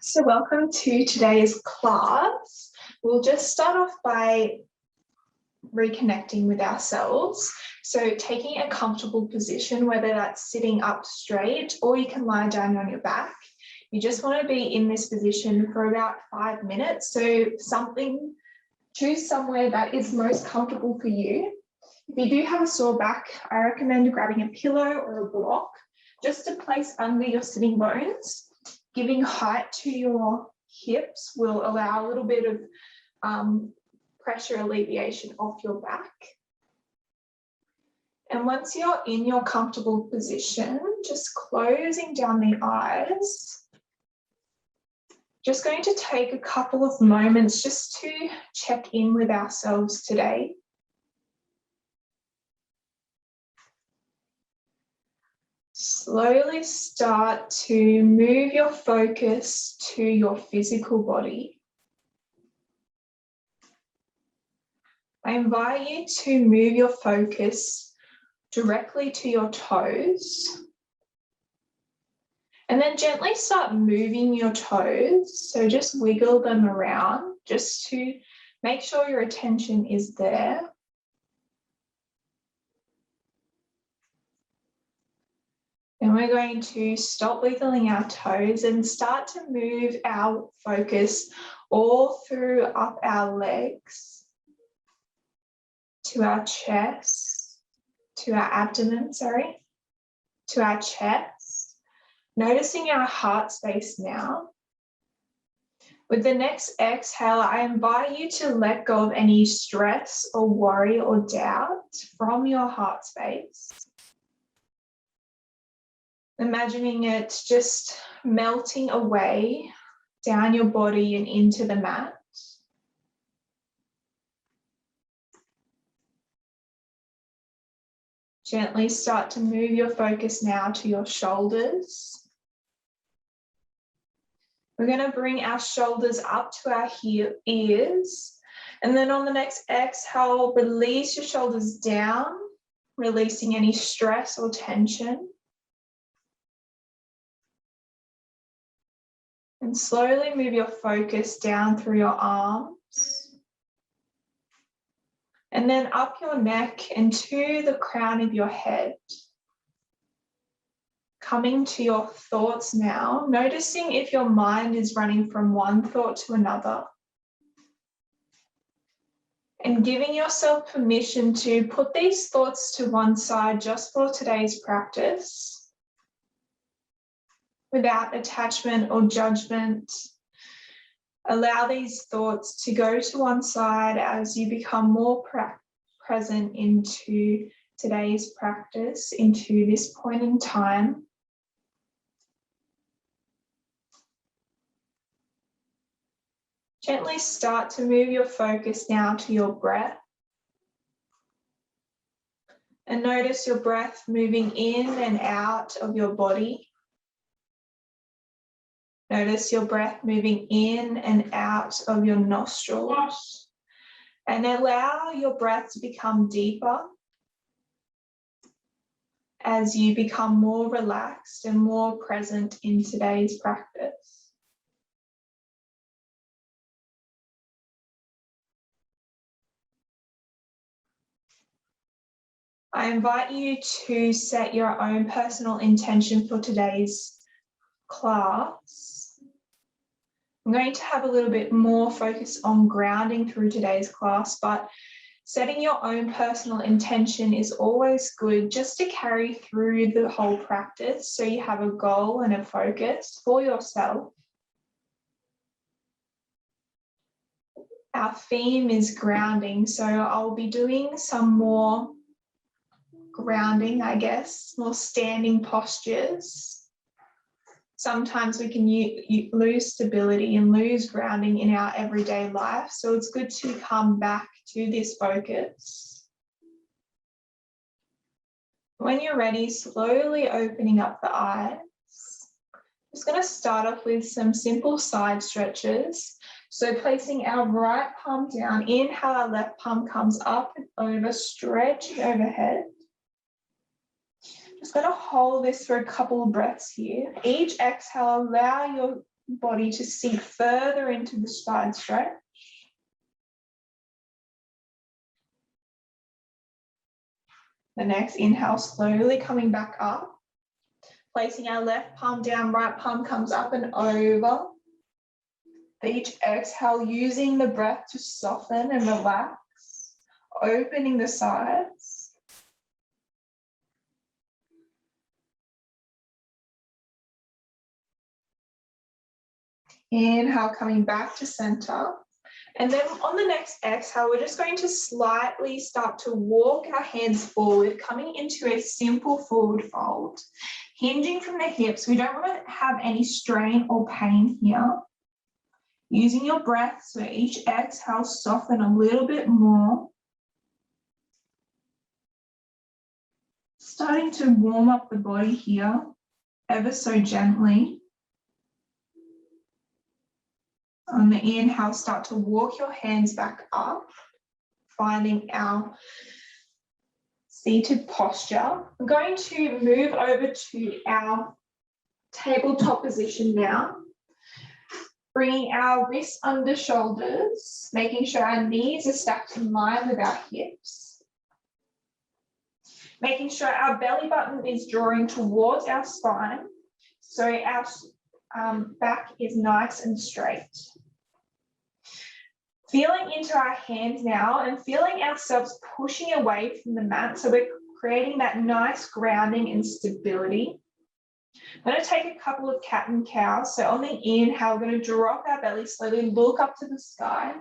So welcome to today's class. We'll just start off by reconnecting with ourselves. So taking a comfortable position, whether that's sitting up straight or you can lie down on your back. You just want to be in this position for about 5 minutes. So choose somewhere that is most comfortable for you. If you do have a sore back, I recommend grabbing a pillow or a block just to place under your sitting bones. Giving height to your hips will allow a little bit of pressure alleviation off your back. And once you're in your comfortable position, just closing down the eyes. Just going to take a couple of moments just to check in with ourselves today. Slowly start to move your focus to your physical body. I invite you to move your focus directly to your toes. And then gently start moving your toes. So just wiggle them around just to make sure your attention is there. And we're going to stop wiggling our toes and start to move our focus all through up our legs, to our chest, to our abdomen, to our chest. Noticing our heart space now. With the next exhale, I invite you to let go of any stress or worry or doubt from your heart space. Imagining it just melting away down your body and into the mat. Gently start to move your focus now to your shoulders. We're going to bring our shoulders up to our ears. And then on the next exhale, release your shoulders down, releasing any stress or tension. And slowly move your focus down through your arms. And then up your neck and to the crown of your head. Coming to your thoughts now, noticing if your mind is running from one thought to another. And giving yourself permission to put these thoughts to one side just for today's practice. Without attachment or judgment. Allow these thoughts to go to one side as you become more present into today's practice, into this point in time. Gently start to move your focus now to your breath. And notice your breath moving in and out of your body. Notice your breath moving in and out of your nostrils. And allow your breath to become deeper as you become more relaxed and more present in today's practice. I invite you to set your own personal intention for today's class. I'm going to have a little bit more focus on grounding through today's class, but setting your own personal intention is always good just to carry through the whole practice so you have a goal and a focus for yourself. Our theme is grounding, so I'll be doing some more grounding, I guess, more standing postures. Sometimes we can lose stability and lose grounding in our everyday life. So it's good to come back to this focus. When you're ready, slowly opening up the eyes. Just going to start off with some simple side stretches. So placing our right palm down, inhale, our left palm comes up and over, stretching overhead. Just going to hold this for a couple of breaths here. Each exhale, allow your body to sink further into the spine stretch. The next inhale, slowly coming back up, placing our left palm down, right palm comes up and over. Each exhale, using the breath to soften and relax, opening the sides. Inhale, coming back to center. And then on the next exhale, we're just going to slightly start to walk our hands forward, coming into a simple forward fold. Hinging from the hips, we don't want to have any strain or pain here. Using your breath, so each exhale, soften a little bit more. Starting to warm up the body here, ever so gently. On the inhale, start to walk your hands back up, finding our seated posture. I'm going to move over to our tabletop position now. Bringing our wrists under shoulders, making sure our knees are stacked in line with our hips. Making sure our belly button is drawing towards our spine, so our back is nice and straight. Feeling into our hands now and feeling ourselves pushing away from the mat, so we're creating that nice grounding and stability. I'm going to take a couple of cat and cow. So on the inhale, we're going to drop our belly slowly, look up to the sky.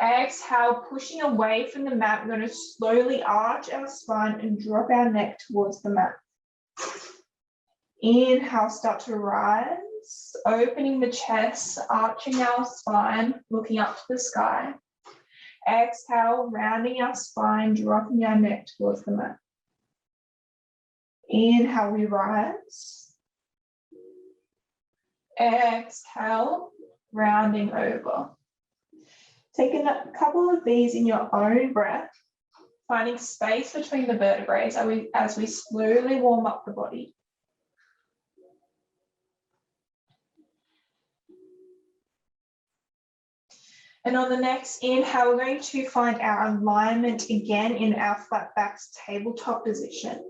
Exhale, pushing away from the mat, we're going to slowly arch our spine and drop our neck towards the mat. Inhale, start to rise, opening the chest, arching our spine, looking up to the sky. Exhale, rounding our spine, dropping our neck towards the mat. Inhale, we rise. Exhale, rounding over. Take a couple of these in your own breath, finding space between the vertebrae as we slowly warm up the body. And on the next inhale, we're going to find our alignment again in our flat backs tabletop position.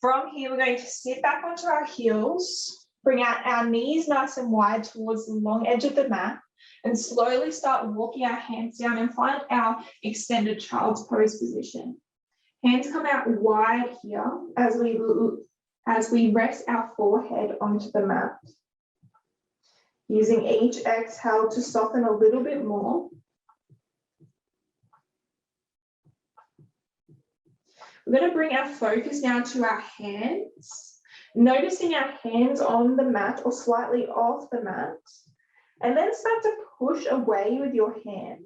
From here, we're going to sit back onto our heels, bring out our knees nice and wide towards the long edge of the mat, and slowly start walking our hands down and find our extended child's pose position. Hands come out wide here as we rest our forehead onto the mat. Using each exhale to soften a little bit more. We're going to bring our focus now to our hands, noticing our hands on the mat or slightly off the mat, and then start to push away with your hands.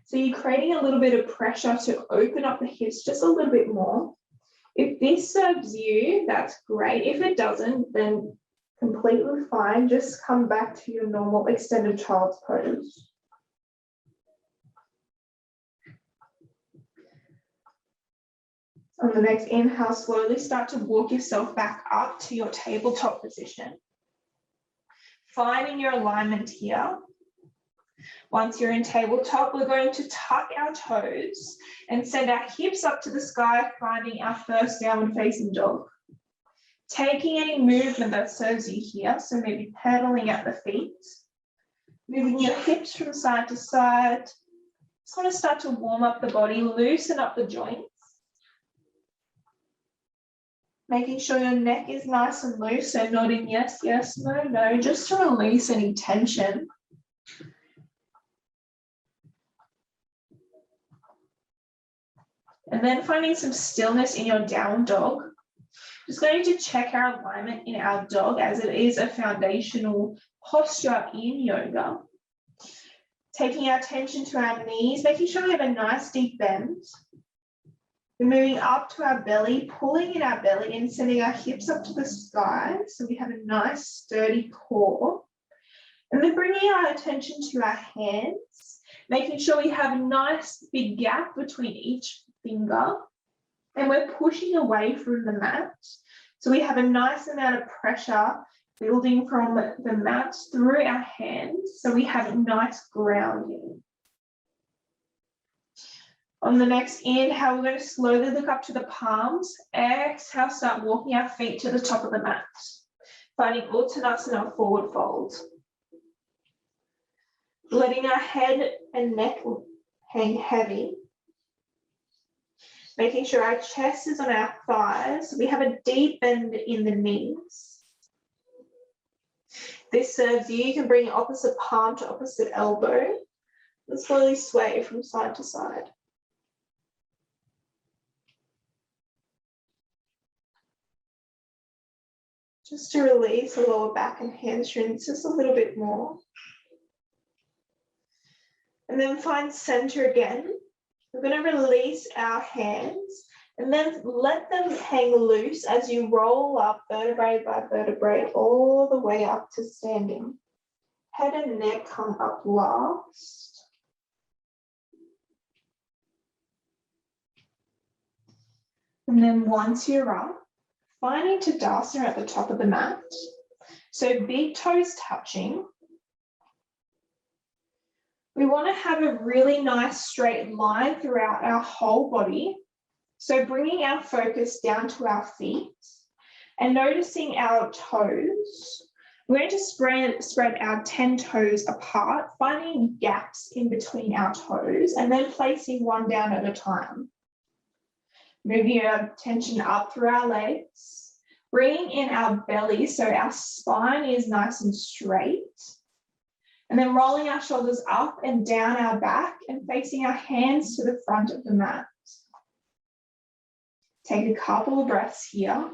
So you're creating a little bit of pressure to open up the hips just a little bit more. If this serves you, that's great. If it doesn't, then completely fine. Just come back to your normal extended child's pose. On the next inhale, slowly start to walk yourself back up to your tabletop position. Finding your alignment here. Once you're in tabletop, we're going to tuck our toes and send our hips up to the sky, finding our first downward facing dog. Taking any movement that serves you here, so maybe pedaling at the feet, moving your hips from side to side. Just want to start to warm up the body, loosen up the joints. Making sure your neck is nice and loose, so nodding yes, yes, no, no, just to release any tension. And then finding some stillness in your down dog. Just going to check our alignment in our dog, as it is a foundational posture in yoga. Taking our attention to our knees, making sure we have a nice deep bend. We're moving up to our belly, pulling in our belly and sending our hips up to the sky, so we have a nice sturdy core. And then bringing our attention to our hands, making sure we have a nice big gap between each finger, and we're pushing away from the mat. So we have a nice amount of pressure building from the mat through our hands so we have a nice grounding. On the next inhale, we're going to slowly look up to the palms. Exhale, start walking our feet to the top of the mat, finding Uttanasana, forward fold. Letting our head and neck hang heavy. Making sure our chest is on our thighs. We have a deep bend in the knees. This serves you. You can bring your opposite palm to opposite elbow and slowly sway from side to side. Just to release the lower back and hamstrings just a little bit more. And then find center again. We're going to release our hands and then let them hang loose as you roll up vertebrae by vertebrae all the way up to standing. Head and neck come up last. And then once you're up, finding Tadasana at the top of the mat. So big toes touching. We want to have a really nice straight line throughout our whole body. So bringing our focus down to our feet and noticing our toes. We're going to spread our 10 toes apart, finding gaps in between our toes and then placing one down at a time. Moving our attention up through our legs, bringing in our belly so our spine is nice and straight. And then rolling our shoulders up and down our back and facing our hands to the front of the mat. Take a couple of breaths here.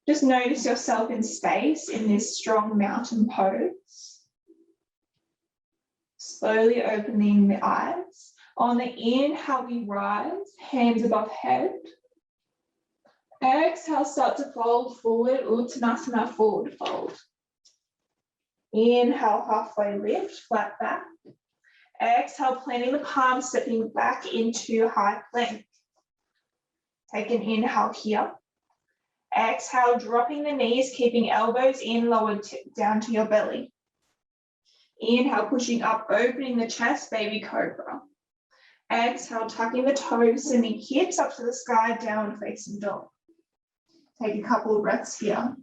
Just notice yourself in space in this strong mountain pose. Slowly opening the eyes. On the inhale, we rise, hands above head. Exhale, start to fold forward, Uttanasana, forward fold. Inhale, halfway lift, flat back. Exhale, planting the palms, stepping back into high plank. Take an inhale here. Exhale, dropping the knees, keeping elbows in, lowered down to your belly. Inhale, pushing up, opening the chest, baby cobra. Exhale, tucking the toes, sending hips up to the sky, downward facing dog. Take a couple of breaths here.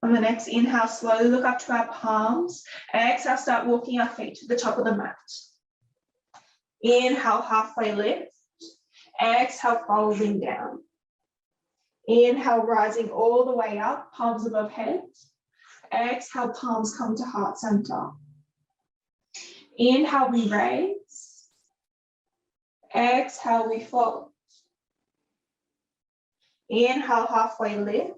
On the next inhale, slowly look up to our palms. Exhale, start walking our feet to the top of the mat. Inhale, halfway lift. Exhale, folding down. Inhale, rising all the way up, palms above head. Exhale, palms come to heart center. Inhale, we raise. Exhale, we fold. Inhale, halfway lift.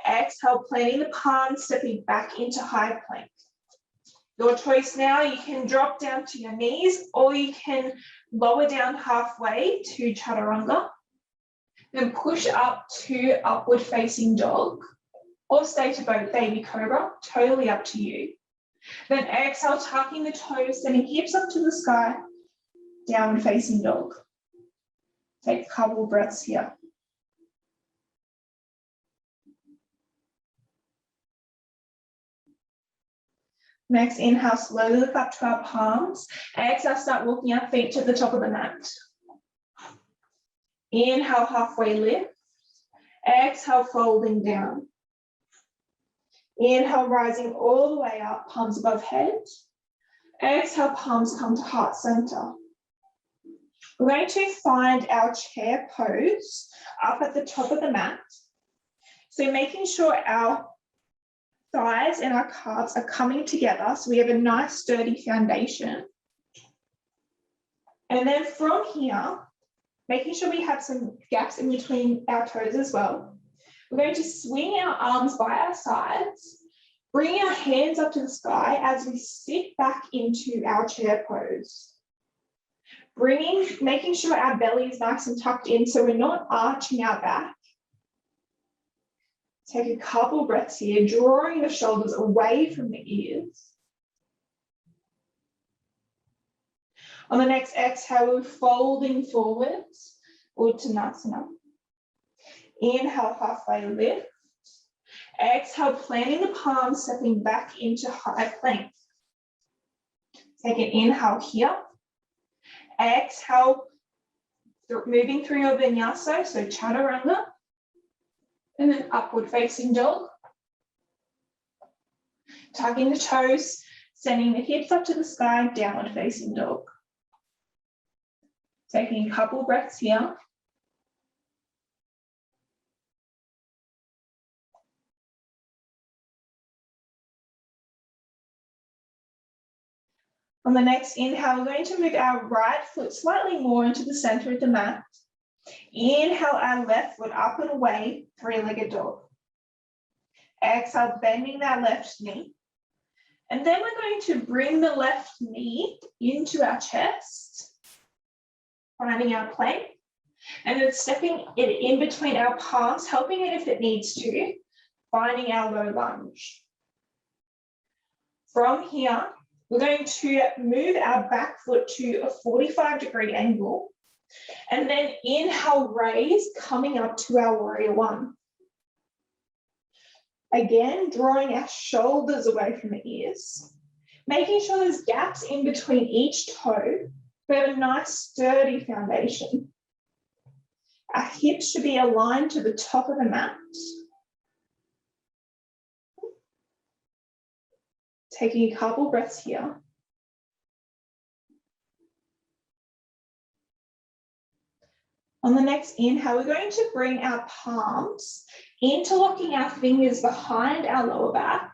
Exhale, planting the palms, stepping back into high plank. Your choice now, you can drop down to your knees or you can lower down halfway to chaturanga. Then push up to upward facing dog or stay to both baby cobra, totally up to you. Then exhale, tucking the toes, sending hips up to the sky, downward facing dog. Take a couple of breaths here. Next, inhale, slowly look up to our palms. Exhale, start walking our feet to the top of the mat. Inhale, halfway lift. Exhale, folding down. Inhale, rising all the way up, palms above head. Exhale, palms come to heart center. We're going to find our chair pose up at the top of the mat. So making sure our thighs and our calves are coming together so we have a nice sturdy foundation. And then from here, making sure we have some gaps in between our toes as well. We're going to swing our arms by our sides, bring our hands up to the sky as we sit back into our chair pose. Making sure our belly is nice and tucked in so we're not arching our back. Take a couple breaths here, drawing the shoulders away from the ears. On the next exhale, we're folding forwards, Uttanasana. Inhale, halfway lift. Exhale, planting the palms, stepping back into high plank. Take an inhale here. Exhale, moving through your vinyasa, so chaturanga. And then upward facing dog. Tucking the toes, sending the hips up to the sky, downward facing dog. Taking a couple breaths here. On the next inhale, we're going to move our right foot slightly more into the center of the mat. Inhale our left foot up and away, three-legged dog. Exhale, bending that left knee. And then we're going to bring the left knee into our chest, finding our plank, and then stepping it in between our palms, helping it if it needs to, finding our low lunge. From here, we're going to move our back foot to a 45-degree angle, and then inhale, raise, coming up to our warrior one. Again, drawing our shoulders away from the ears, making sure there's gaps in between each toe. We have a nice sturdy foundation. Our hips should be aligned to the top of the mat. Taking a couple breaths here. On the next inhale, we're going to bring our palms, interlocking our fingers behind our lower back.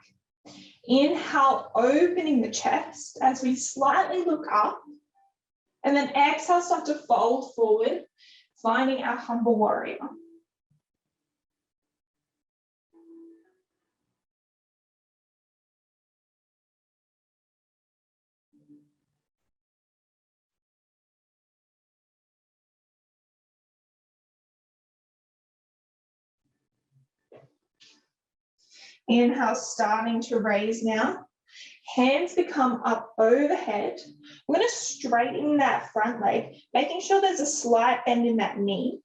Inhale, opening the chest as we slightly look up. And then exhale, start to fold forward, finding our humble warrior. Inhale, starting to raise now. Hands become up overhead. We're going to straighten that front leg, making sure there's a slight bend in that knee.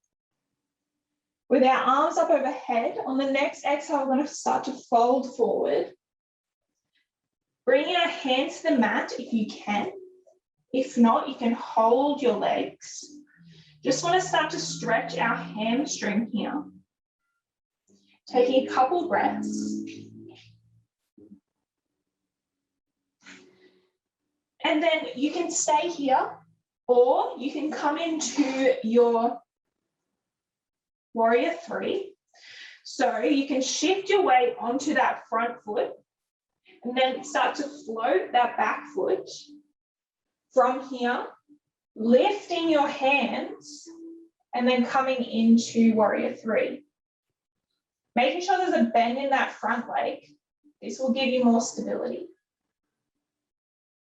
With our arms up overhead, on the next exhale, we're going to start to fold forward. Bringing our hands to the mat if you can. If not, you can hold your legs. Just want to start to stretch our hamstring here. Taking a couple breaths. And then you can stay here, or you can come into your warrior three. So you can shift your weight onto that front foot and then start to float that back foot. From here, lifting your hands and then coming into warrior three. Making sure there's a bend in that front leg. This will give you more stability.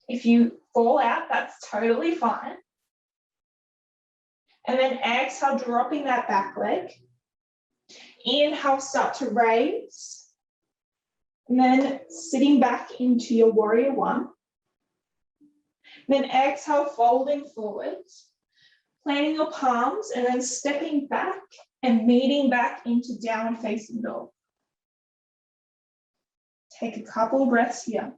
If you fall out, that's totally fine. And then exhale, dropping that back leg. Inhale, start to raise. And then sitting back into your warrior one. And then exhale, folding forwards. Planting your palms and then stepping back and meeting back into downward facing dog. Take a couple breaths here.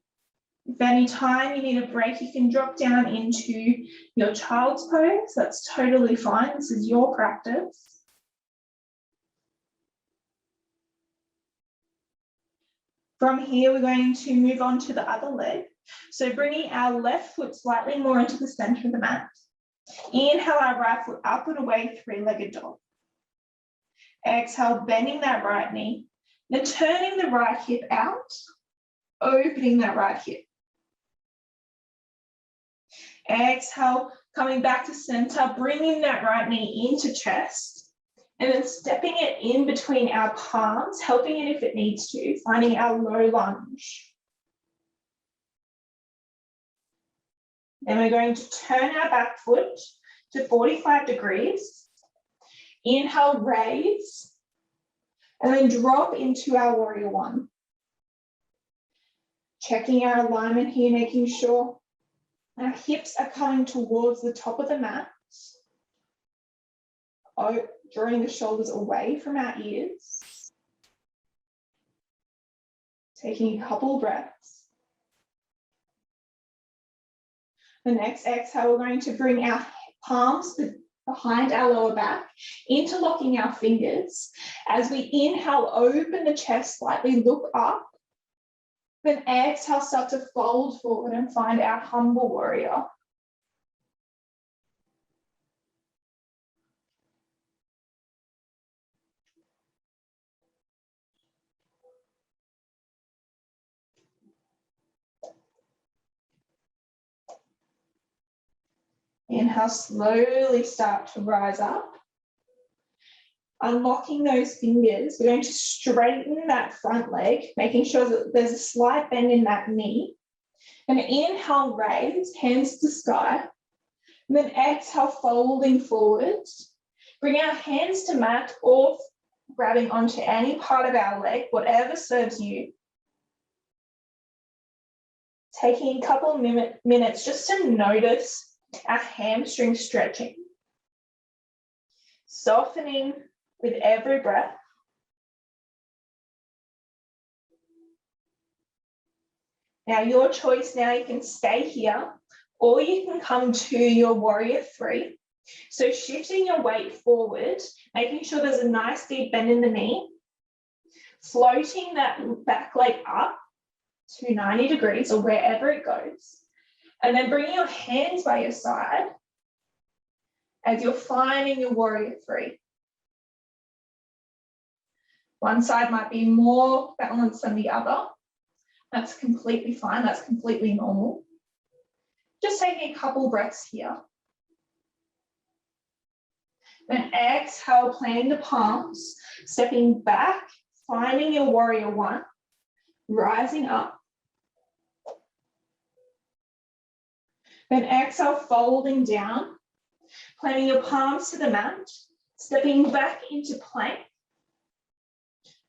If any time you need a break, you can drop down into your child's pose. That's totally fine. This is your practice. From here, we're going to move on to the other leg. So bringing our left foot slightly more into the center of the mat. Inhale our right foot up and away, three-legged dog. Exhale, bending that right knee. Then turning the right hip out, opening that right hip. Exhale, coming back to center, bringing that right knee into chest, and then stepping it in between our palms, helping it if it needs to, finding our low lunge. Then we're going to turn our back foot to 45 degrees. Inhale, raise, and then drop into our warrior one. Checking our alignment here, making sure Our hips are coming towards the top of the mat, drawing the shoulders away from our ears. Taking a couple of breaths. The next exhale, we're going to bring our palms behind our lower back, interlocking our fingers. As we inhale, open the chest slightly, look up. Then exhale, start to fold forward and find our humble warrior. Inhale, slowly start to rise up. Unlocking those fingers, we're going to straighten that front leg, making sure that there's a slight bend in that knee. And inhale, raise, hands to sky. And then exhale, folding forward. Bring our hands to mat or grabbing onto any part of our leg, whatever serves you. Taking a couple of minutes just to notice our hamstring stretching. Softening with every breath. Now your choice, now you can stay here or you can come to your warrior three. So shifting your weight forward, making sure there's a nice deep bend in the knee, floating that back leg up to 90 degrees or wherever it goes. And then bringing your hands by your side as you're finding your warrior three. One side might be more balanced than the other. That's completely fine. That's completely normal. Just taking a couple breaths here. Then exhale, planting the palms, stepping back, finding your warrior one, rising up. Then exhale, folding down, planting your palms to the mat, stepping back into plank.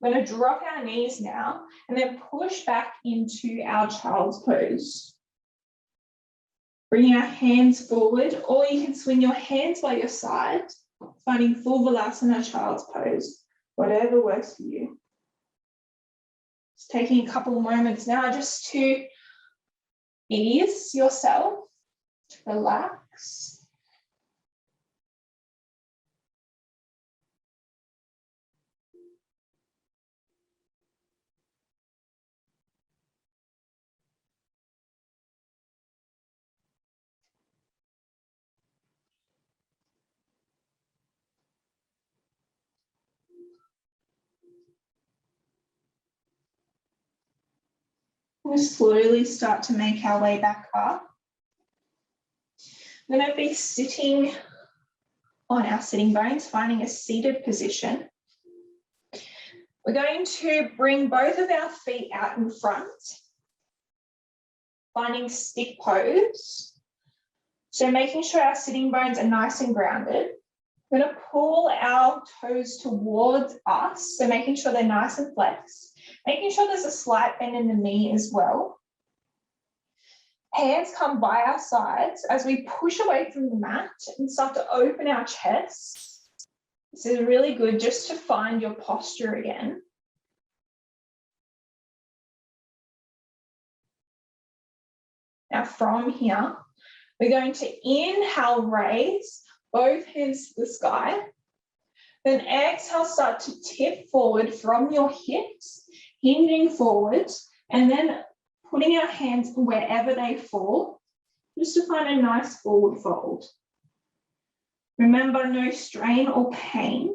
We're going to drop our knees now and then push back into our child's pose. Bringing our hands forward, or you can swing your hands by your side, finding full Valasana, child's pose, whatever works for you. Just taking a couple of moments now just to ease yourself, to relax. We'll slowly start to make our way back up. We're going to be sitting on our sitting bones, finding a seated position. We're going to bring both of our feet out in front, finding stick pose. So making sure our sitting bones are nice and grounded. We're going to pull our toes towards us, so making sure they're nice and flexed, making sure there's a slight bend in the knee as well. Hands come by our sides as we push away from the mat and start to open our chest. This is really good just to find your posture again. Now from here, we're going to inhale, raise both hands to the sky. Then exhale, start to tip forward from your hips, hinging forward, and then putting our hands wherever they fall, just to find a nice forward fold. Remember, no strain or pain.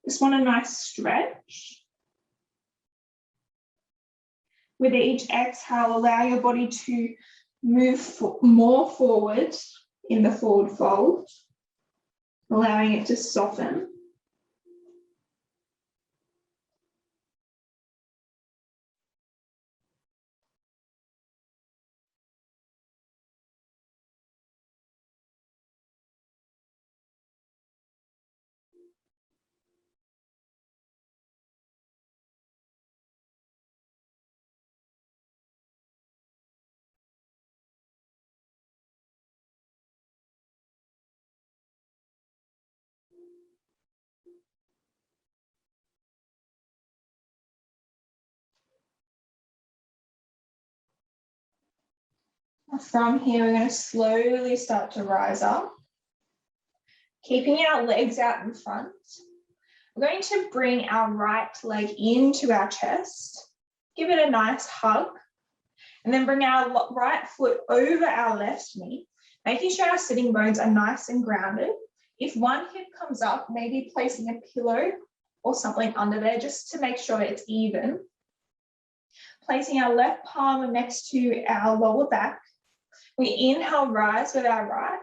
Just want a nice stretch. With each exhale, allow your body to move more forward in the forward fold, allowing it to soften. From here, we're going to slowly start to rise up, keeping our legs out in front. We're going to bring our right leg into our chest, give it a nice hug, and then bring our right foot over our left knee, making sure our sitting bones are nice and grounded. If one hip comes up, maybe placing a pillow or something under there just to make sure it's even. Placing our left palm next to our lower back. We inhale, rise with our right,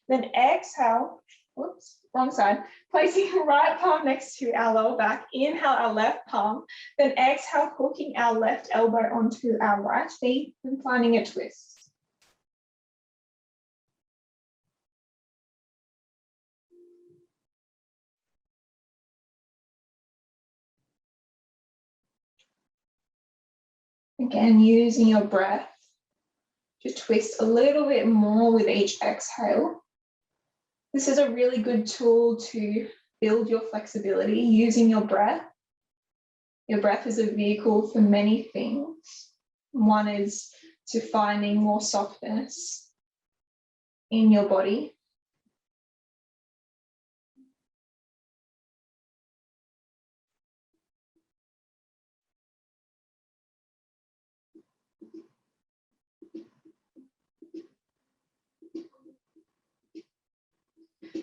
then exhale, whoops, wrong side. Placing the right palm next to our lower back, inhale our left palm, then exhale, hooking our left elbow onto our right knee and finding a twist. Again, using your breath to twist a little bit more with each exhale. This is a really good tool to build your flexibility using your breath. Your breath is a vehicle for many things. One is to finding more softness in your body.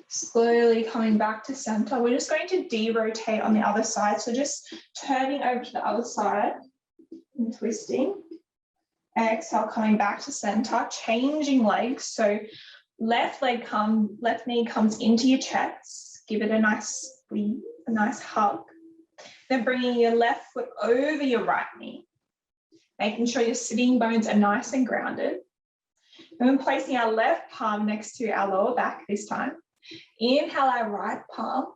Slowly coming back to center. We're just going to de-rotate on the other side. So just turning over to the other side and twisting. Exhale, coming back to center, changing legs. So left knee comes into your chest. Give it a nice squeeze, a nice hug. Then bringing your left foot over your right knee, making sure your sitting bones are nice and grounded. And then placing our left palm next to our lower back this time. Inhale our right palm,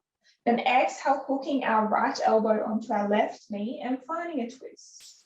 then exhale, hooking our right elbow onto our left knee and finding a twist.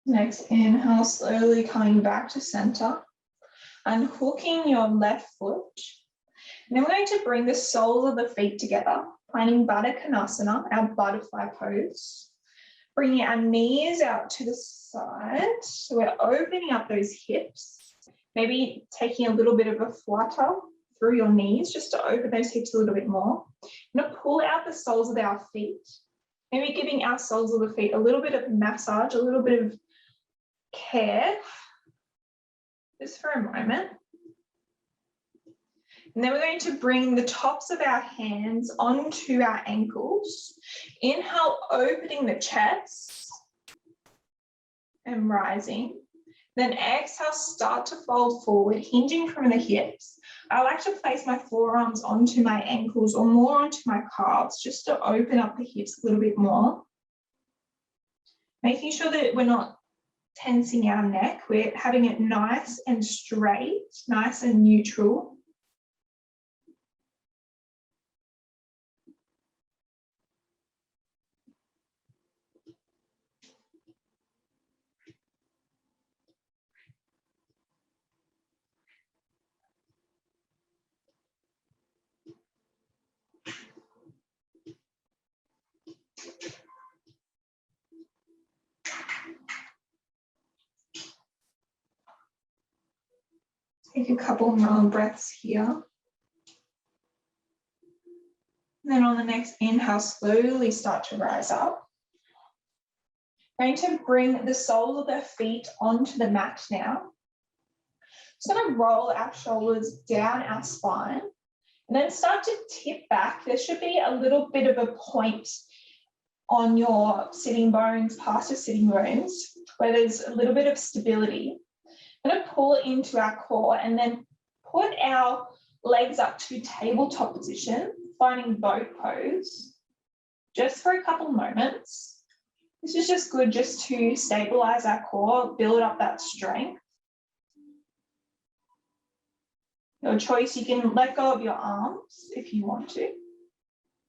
Next inhale, slowly coming back to center, unhooking your left foot. And then we're going to bring the soles of the feet together, planting Baddha Konasana, our butterfly pose. Bringing our knees out to the side. So we're opening up those hips, maybe taking a little bit of a flutter through your knees just to open those hips a little bit more. I'm going to pull out the soles of our feet, maybe giving our soles of the feet a little bit of massage, a little bit of care, just for a moment. And then we're going to bring the tops of our hands onto our ankles. Inhale, opening the chest and rising. Then exhale, start to fold forward, hinging from the hips. I like to place my forearms onto my ankles or more onto my calves just to open up the hips a little bit more. Making sure that we're not tensing our neck. We're having it nice and straight, nice and neutral. Take a couple more breaths here. And then on the next inhale, slowly start to rise up. Going to bring the soles of the feet onto the mat now. Just going to roll our shoulders down our spine and then start to tip back. There should be a little bit of a point on your sitting bones, past your sitting bones, where there's a little bit of stability. I'm going to pull it into our core and then put our legs up to tabletop position, finding boat pose. just for a couple moments. This is just good just to stabilize our core, build up that strength. Your choice, you can let go of your arms if you want to,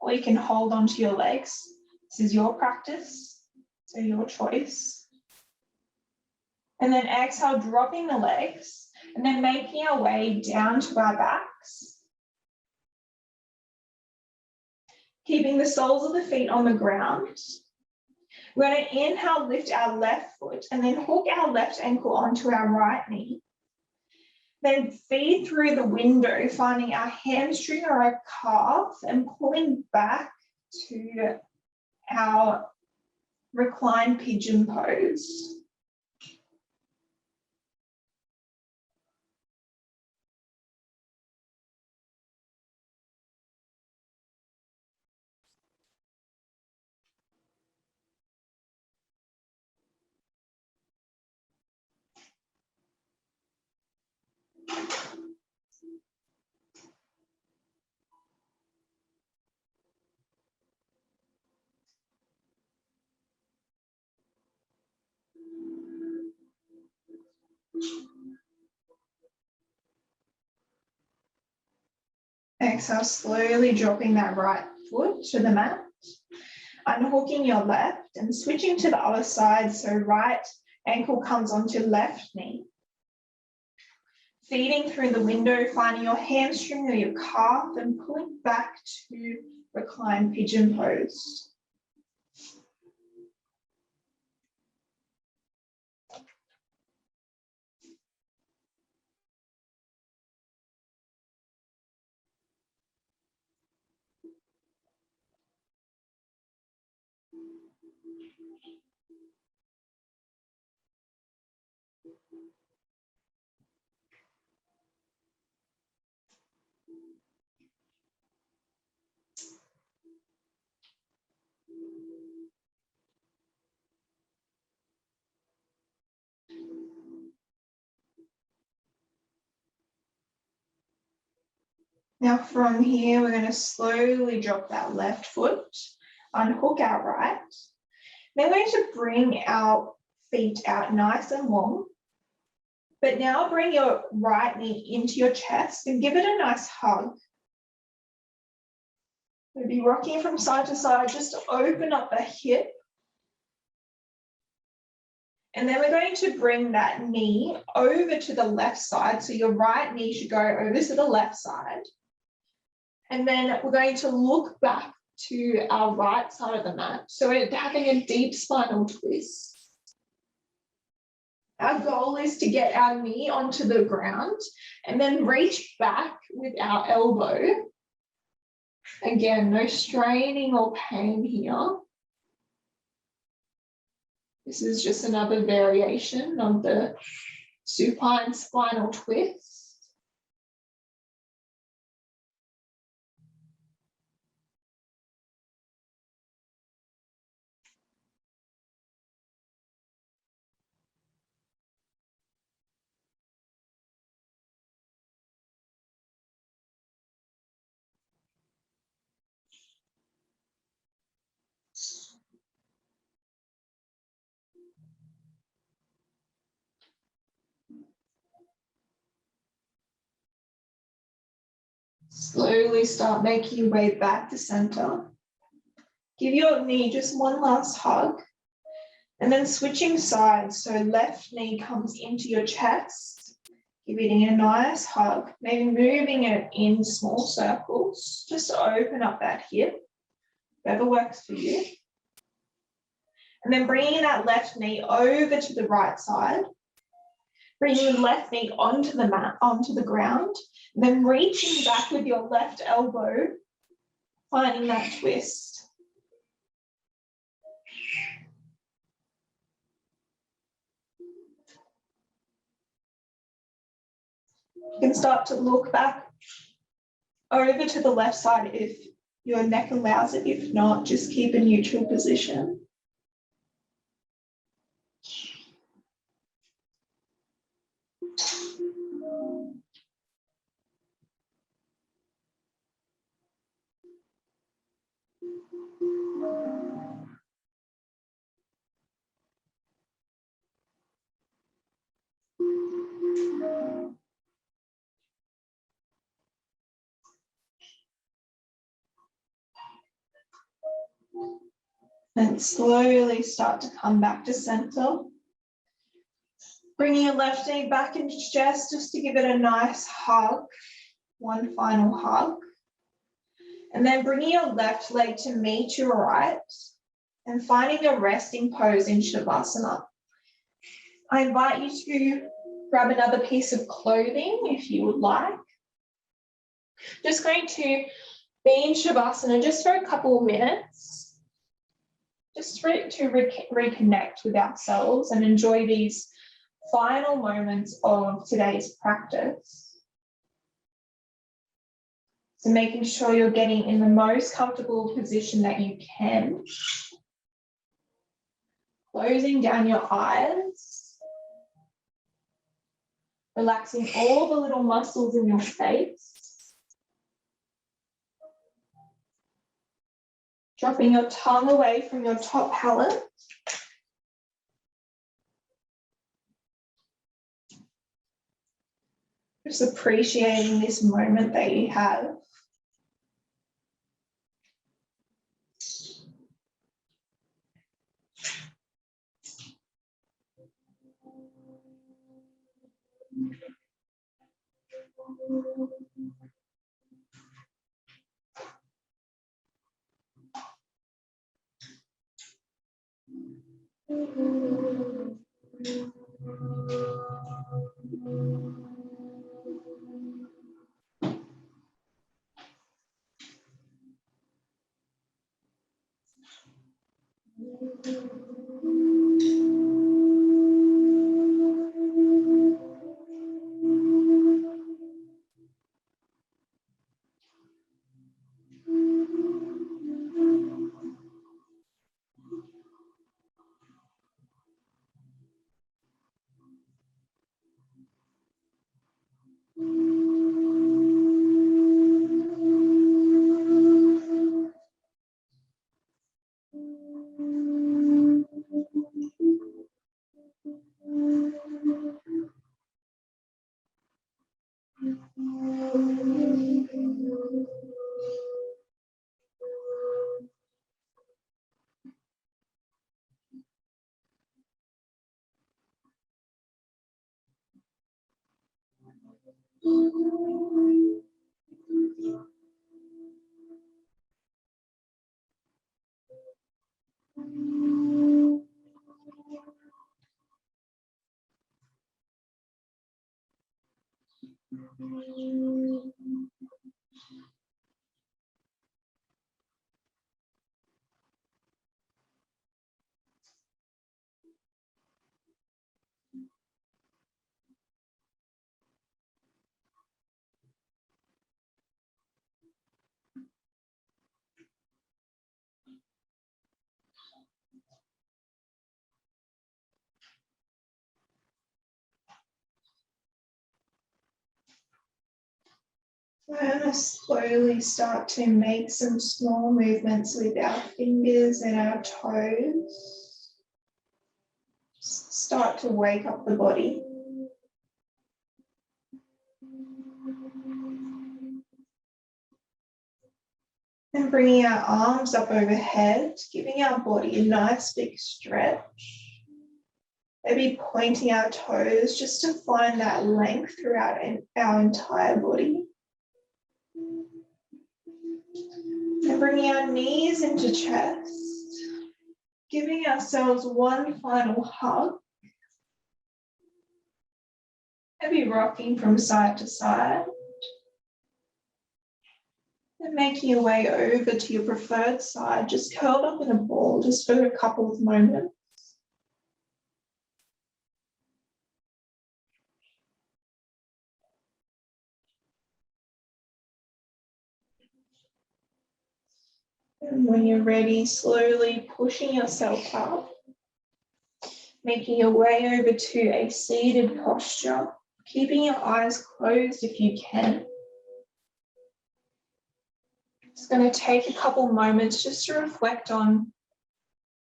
or you can hold onto your legs. This is your practice, so your choice. And then exhale, dropping the legs, and then making our way down to our backs. Keeping the soles of the feet on the ground. We're going to inhale, lift our left foot, and then hook our left ankle onto our right knee. Then feed through the window, finding our hamstring or our calf and pulling back to our reclined pigeon pose. Exhale, slowly dropping that right foot to the mat, unhooking your left and switching to the other side. So right ankle comes onto left knee. Feeding through the window, finding your hamstring or your calf and pulling back to reclined pigeon pose. Now from here, we're going to slowly drop that left foot, unhook our right. Then we're going to bring our feet out nice and long. But now bring your right knee into your chest and give it a nice hug. We'll be rocking from side to side just to open up the hip. And then we're going to bring that knee over to the left side. So your right knee should go over to the left side. And then we're going to look back to our right side of the mat. So we're having a deep spinal twist. Our goal is to get our knee onto the ground and then reach back with our elbow. Again, no straining or pain here. This is just another variation of the supine spinal twist. Slowly start making your way back to center. Give your knee just one last hug. And then switching sides, so left knee comes into your chest, giving it a nice hug, maybe moving it in small circles, just to open up that hip, whatever works for you. And then bringing that left knee over to the right side, bringing the left knee onto the mat, onto the ground, and then reaching back with your left elbow, finding that twist. You can start to look back over to the left side if your neck allows it. If not, just keep a neutral position. And slowly start to come back to center. Bringing your left knee back into chest just to give it a nice hug. One final hug. And then bringing your left leg to meet your right and finding a resting pose in Shavasana. I invite you to grab another piece of clothing if you would like. Just going to be in Shavasana just for a couple of minutes, just to reconnect with ourselves and enjoy these final moments of today's practice. So making sure you're getting in the most comfortable position that you can. Closing down your eyes. Relaxing all the little muscles in your face. Dropping your tongue away from your top palate. Just appreciating this moment that you have. We're going to slowly start to make some small movements with our fingers and our toes. Start to wake up the body. And bringing our arms up overhead, giving our body a nice big stretch. Maybe pointing our toes just to find that length throughout our entire body. And bringing our knees into chest, giving ourselves one final hug. Maybe rocking from side to side. And making your way over to your preferred side, just curled up in a ball, just for a couple of moments. And when you're ready, slowly pushing yourself up, making your way over to a seated posture, keeping your eyes closed if you can. It's going to take a couple moments just to reflect on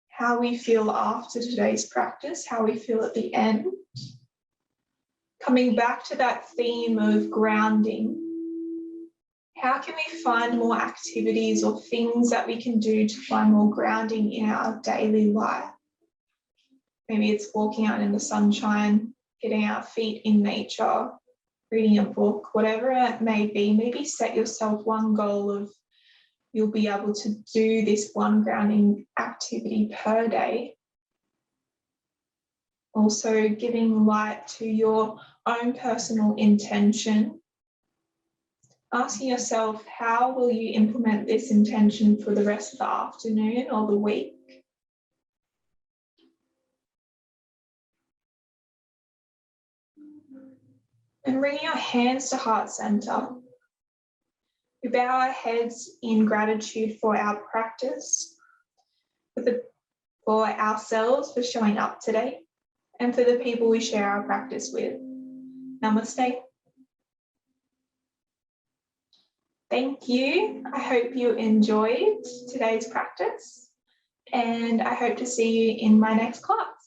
how we feel after today's practice, how we feel at the end. Coming back to that theme of grounding, How can we find more activities or things that we can do to find more grounding in our daily life? Maybe it's walking out in the sunshine, getting our feet in nature, reading a book, whatever it may be. Maybe set yourself one goal of you'll be able to do this one grounding activity per day. Also giving light to your own personal intention. Asking yourself, how will you implement this intention for the rest of the afternoon or the week? And bringing your hands to heart center. We bow our heads in gratitude for our practice, for ourselves for showing up today, and for the people we share our practice with. Namaste. Thank you. I hope you enjoyed today's practice, and I hope to see you in my next class.